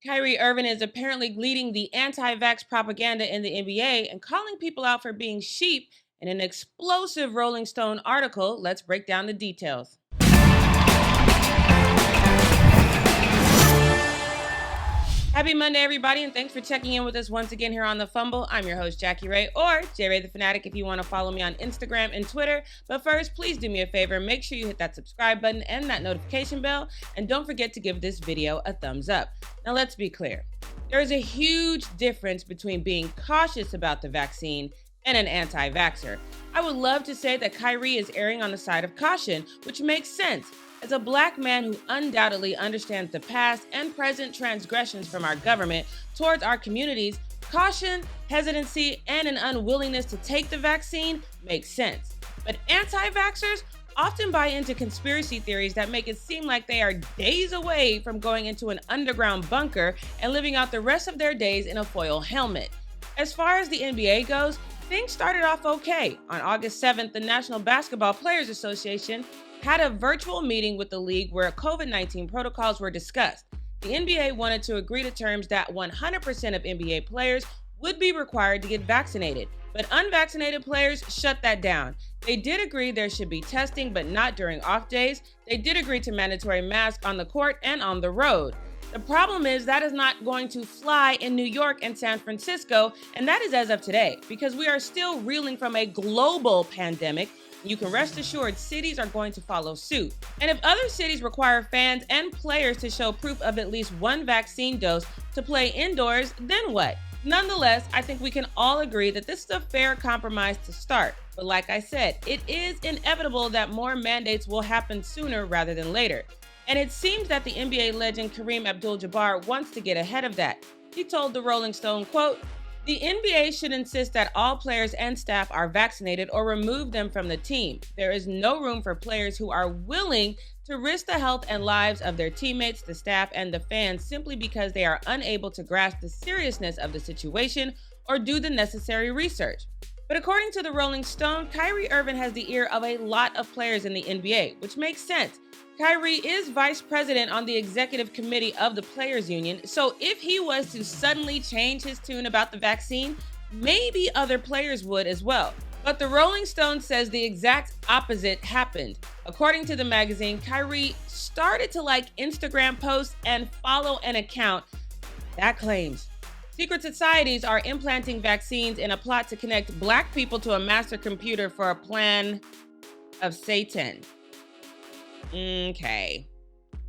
Kyrie Irving is apparently leading the anti-vax propaganda in the NBA and calling people out for being sheep in an explosive Rolling Stone article. Let's break down the details. Happy Monday, everybody, and thanks for checking in with us once again here on The Fumble. I'm your host, Jackie Ray, or J Ray the Fanatic if you want to follow me on Instagram and Twitter. But first, please do me a favor. Make sure you hit that subscribe button and that notification bell. And don't forget to give this video a thumbs up. Now, let's be clear. There is a huge difference between being cautious about the vaccine and an anti-vaxxer. I would love to say that Kyrie is erring on the side of caution, which makes sense. As a Black man who undoubtedly understands the past and present transgressions from our government towards our communities, caution, hesitancy, and an unwillingness to take the vaccine makes sense. But anti-vaxxers often buy into conspiracy theories that make it seem like they are days away from going into an underground bunker and living out the rest of their days in a foil helmet. As far as the NBA goes, things started off okay. On August 7th, the National Basketball Players Association had a virtual meeting with the league where COVID-19 protocols were discussed. The NBA wanted to agree to terms that 100% of NBA players would be required to get vaccinated, but unvaccinated players shut that down. They did agree there should be testing, but not during off days. They did agree to mandatory masks on the court and on the road. The problem is that is not going to fly in New York and San Francisco, and that is as of today, because we are still reeling from a global pandemic. You can rest assured cities are going to follow suit. And if other cities require fans and players to show proof of at least one vaccine dose to play indoors, then what? Nonetheless, I think we can all agree that this is a fair compromise to start. But like I said, it is inevitable that more mandates will happen sooner rather than later. And it seems that the NBA legend Kareem AbdulJabbar wants to get ahead of that. He told the Rolling Stone, quote, "The NBA should insist that all players and staff are vaccinated or remove them from the team. There is no room for players who are willing to risk the health and lives of their teammates, the staff, and the fans simply because they are unable to grasp the seriousness of the situation or do the necessary research." But according to the Rolling Stone, Kyrie Irving has the ear of a lot of players in the NBA, which makes sense. Kyrie is vice president on the executive committee of the Players Union, so if he was to suddenly change his tune about the vaccine, maybe other players would as well. But the Rolling Stone says the exact opposite happened. According to the magazine, Kyrie started to like Instagram posts and follow an account that claims secret societies are implanting vaccines in a plot to connect Black people to a master computer for a plan of Satan. Okay,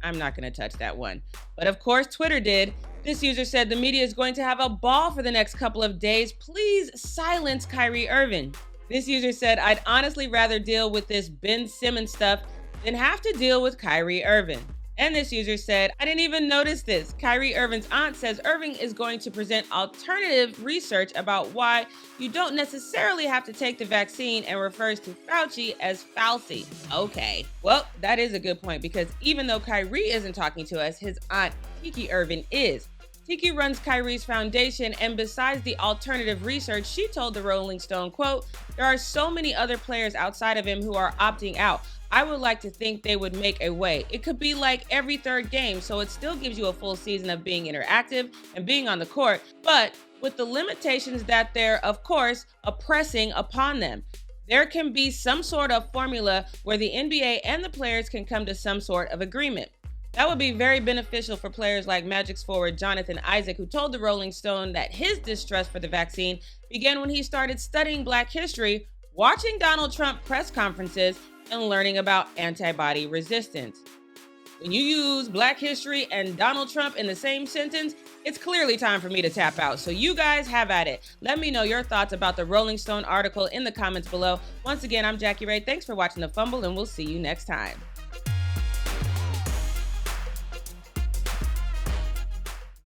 I'm not going to touch that one. But of course, Twitter did. This user said the media is going to have a ball for the next couple of days. Please silence Kyrie Irving. This user said, I'd honestly rather deal with this Ben Simmons stuff than have to deal with Kyrie Irving. And this user said, I didn't even notice this. Kyrie Irving's aunt says Irving is going to present alternative research about why you don't necessarily have to take the vaccine and refers to Fauci as Fauci. Okay, well, that is a good point because even though Kyrie isn't talking to us, his aunt Kiki Irving is. Tiki runs Kyrie's foundation, and besides the alternative research, she told the Rolling Stone, quote, there are so many other players outside of him who are opting out. I would like to think they would make a way. It could be like every third game, so it still gives you a full season of being interactive and being on the court, but with the limitations that they're, of course, oppressing upon them. There can be some sort of formula where the NBA and the players can come to some sort of agreement. That would be very beneficial for players like Magic's forward Jonathan Isaac, who told the Rolling Stone that his distrust for the vaccine began when he started studying Black history, watching Donald Trump press conferences, and learning about antibody resistance. When you use Black history and Donald Trump in the same sentence, it's clearly time for me to tap out. So you guys have at it. Let me know your thoughts about the Rolling Stone article in the comments below. Once again, I'm Jackie Ray. Thanks for watching The Fumble, and we'll see you next time.